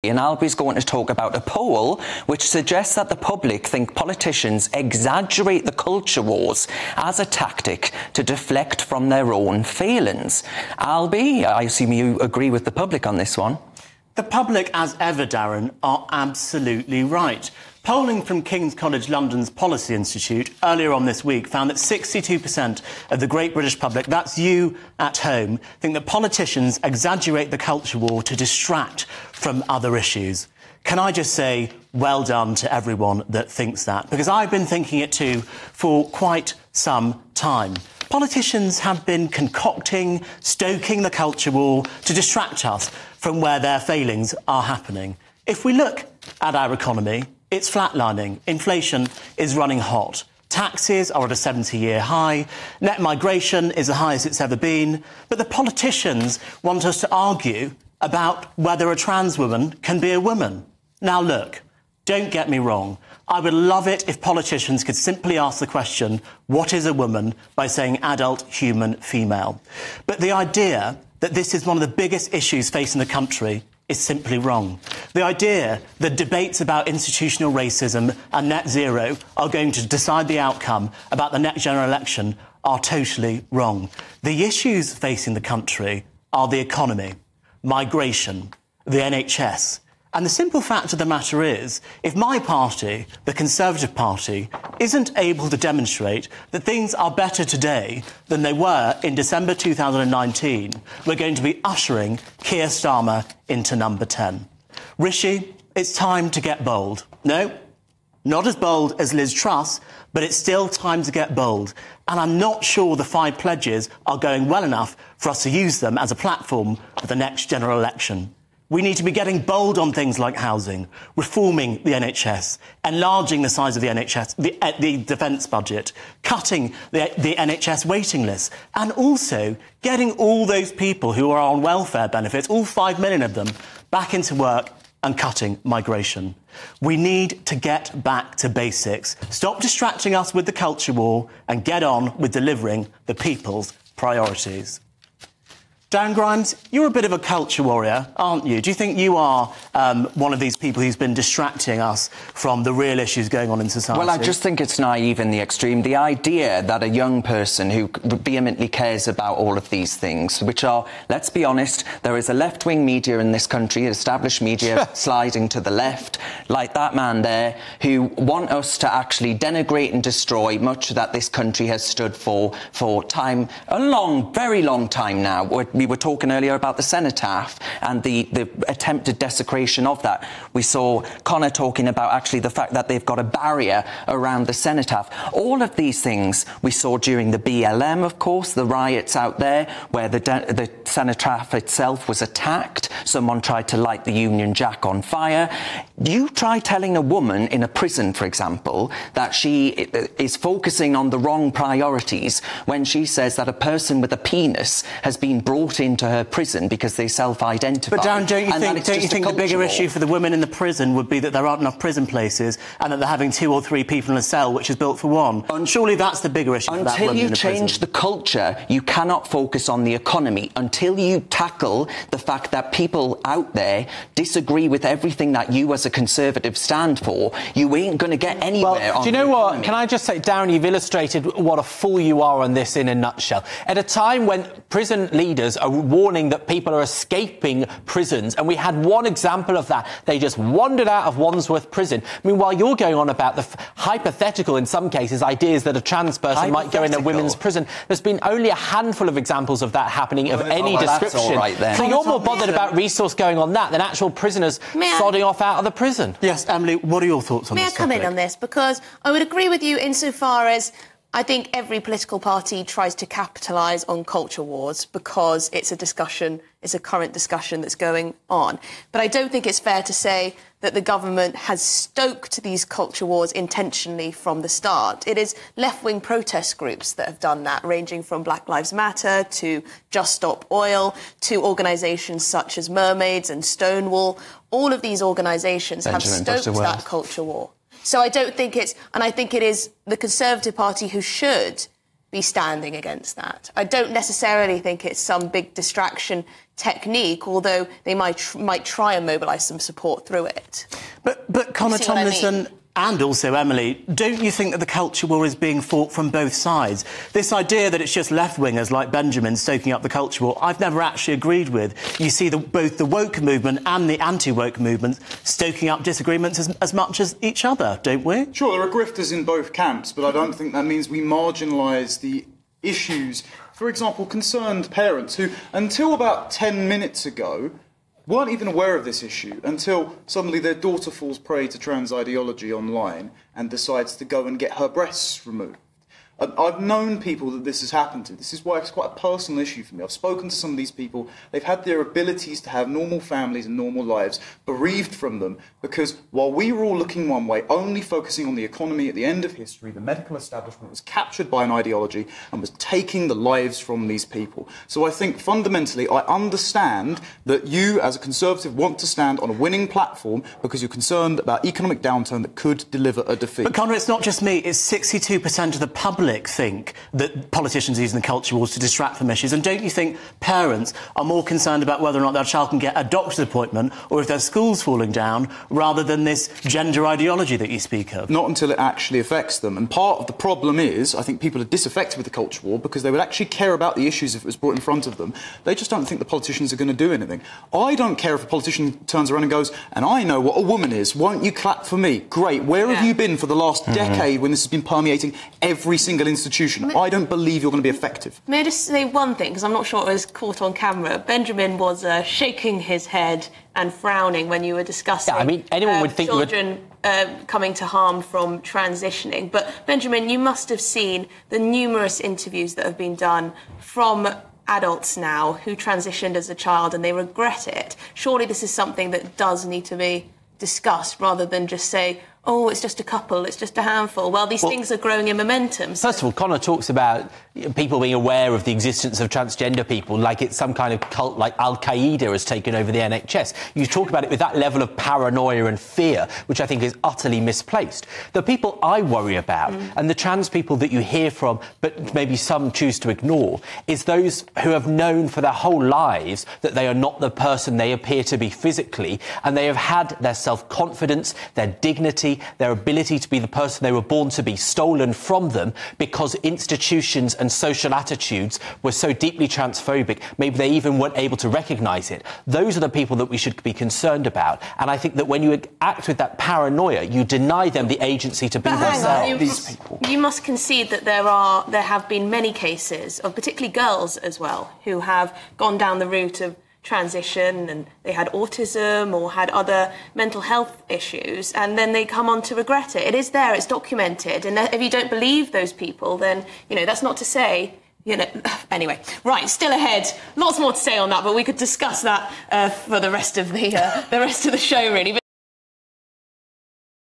And Albie's going to talk about a poll which suggests that the public think politicians exaggerate the culture wars as a tactic to deflect from their own failings. Albie, I assume you agree with the public on this one. The public, as ever, Darren, are absolutely right. Polling from King's College London's Policy Institute earlier on this week found that 62% of the great British public, that's you at home, think that politicians exaggerate the culture war to distract from other issues. Can I just say well done to everyone that thinks that? Because I've been thinking it too for quite some time. Politicians have been concocting, stoking the culture war to distract us from where their failings are happening. If we look at our economy, it's flatlining. Inflation is running hot. Taxes are at a 70-year high. Net migration is the highest it's ever been. But the politicians want us to argue about whether a trans woman can be a woman. Now, look, don't get me wrong. I would love it if politicians could simply ask the question, what is a woman, by saying adult, human, female. But the idea that this is one of the biggest issues facing the country is simply wrong. The idea that debates about institutional racism and net zero are going to decide the outcome about the next general election are totally wrong. The issues facing the country are the economy, migration, the NHS. And the simple fact of the matter is, if my party, the Conservative Party, isn't able to demonstrate that things are better today than they were in December 2019, we're going to be ushering Keir Starmer into number 10. Rishi, it's time to get bold. No, not as bold as Liz Truss, but it's still time to get bold. And I'm not sure the 5 pledges are going well enough for us to use them as a platform for the next general election. We need to be getting bold on things like housing, reforming the NHS, enlarging the size of the NHS, the defence budget, cutting the NHS waiting list, and also getting all those people who are on welfare benefits, all 5 million of them, back into work and cutting migration. We need to get back to basics, stop distracting us with the culture war and get on with delivering the people's priorities. Darryn Grimes, you're a bit of a culture warrior, aren't you? Do you think you are one of these people who's been distracting us from the real issues going on in society? Well, I just think it's naive in the extreme. The idea that a young person who vehemently cares about all of these things, which are, let's be honest, there is a left-wing media in this country, established media sliding to the left, like that man there, who want us to actually denigrate and destroy much that this country has stood for time, a long, very long time now. We were talking earlier about the cenotaph and the attempted desecration of that. We saw Connor talking about actually the fact that they've got a barrier around the cenotaph. All of these things we saw during the BLM, of course, the riots out there where the cenotaph itself was attacked. Someone tried to light the Union Jack on fire. You try telling a woman in a prison, for example, that she is focusing on the wrong priorities when she says that a person with a penis has been brought into her prison because they self-identify. But Darryn, don't you think the bigger issue for the women in the prison would be that there aren't enough prison places and that they're having 2 or 3 people in a cell which is built for one? Surely that's the bigger issue for that woman in the prison. Until you change the culture, you cannot focus on the economy. Until you tackle the fact that people out there disagree with everything that you as a Conservative stand for, you ain't going to get anywhere. Well, do you know what? Can I just say, Darryn, you've illustrated what a fool you are on this in a nutshell. At a time when prison leaders are warning that people are escaping prisons, and we had one example of that. They just wandered out of Wandsworth prison. Meanwhile, you're going on about the hypothetical, in some cases, ideas that a trans person might go in a women's prison. There's been only a handful of examples of that happening of any description. That's all right, then. So you're more bothered about resource going on that than actual prisoners sodding off out of the prison. Yes, Emily, what are your thoughts on this topic? May I come in on this? Because I would agree with you insofar as I think every political party tries to capitalise on culture wars because it's a discussion, it's a current discussion that's going on. But I don't think it's fair to say that the government has stoked these culture wars intentionally from the start. It is left-wing protest groups that have done that, ranging from Black Lives Matter to Just Stop Oil to organisations such as Mermaids and Stonewall. All of these organisations have stoked that culture war. So I don't think it's... And I think it is the Conservative Party who should be standing against that. I don't necessarily think it's some big distraction technique, although they might try and mobilise some support through it. But Connor Tomlinson and also Emily, don't you think that the culture war is being fought from both sides? This idea that it's just left-wingers like Benjamin stoking up the culture war, I've never actually agreed with. You see both the woke movement and the anti-woke movement stoking up disagreements as much as each other, don't we? Sure, there are grifters in both camps, but I don't think that means we marginalise the issues. For example, concerned parents who, until about 10 minutes ago, weren't even aware of this issue until suddenly their daughter falls prey to trans ideology online and decides to go and get her breasts removed. I've known people that this has happened to. This is why it's quite a personal issue for me. I've spoken to some of these people. They've had their abilities to have normal families and normal lives bereaved from them because while we were all looking one way, only focusing on the economy at the end of history, the medical establishment was captured by an ideology and was taking the lives from these people. So I think fundamentally I understand that you as a Conservative want to stand on a winning platform because you're concerned about economic downturn that could deliver a defeat. But Connor, it's not just me, it's 62% of the public think that politicians are using the culture wars to distract from issues. And don't you think parents are more concerned about whether or not their child can get a doctor's appointment or if their school's falling down rather than this gender ideology that you speak of? Not until it actually affects them. And part of the problem is, I think people are disaffected with the culture war because they would actually care about the issues if it was brought in front of them. They just don't think the politicians are going to do anything. I don't care if a politician turns around and goes, and I know what a woman is, won't you clap for me? Great. Where have you been for the last decade when this has been permeating every single institution? I don't believe you're going to be effective. May I just say one thing, because I'm not sure it was caught on camera. Benjamin was shaking his head and frowning when you were discussing anyone would think children coming to harm from transitioning. But, Benjamin, you must have seen the numerous interviews that have been done from adults now who transitioned as a child and they regret it. Surely this is something that does need to be discussed rather than just say, oh, it's just a couple, it's just a handful. Well, these things are growing in momentum. So. First of all, Connor talks about people being aware of the existence of transgender people like it's some kind of cult, like Al-Qaeda has taken over the NHS. You talk about it with that level of paranoia and fear, which I think is utterly misplaced. The people I worry about, and the trans people that you hear from, but maybe some choose to ignore, is those who have known for their whole lives that they are not the person they appear to be physically, and they have had their self-confidence, their dignity, their ability to be the person they were born to be stolen from them because institutions and social attitudes were so deeply transphobic, maybe they even weren't able to recognise it. Those are the people that we should be concerned about. And I think that when you act with that paranoia, you deny them the agency to be themselves. You must concede that there have been many cases of particularly girls as well who have gone down the route of transition and they had autism or had other mental health issues and then they come on to regret it. It is there, it's documented, and if you don't believe those people, then, that's not to say, anyway. Right, still ahead. Lots more to say on that, but we could discuss that for the rest of the show, really. But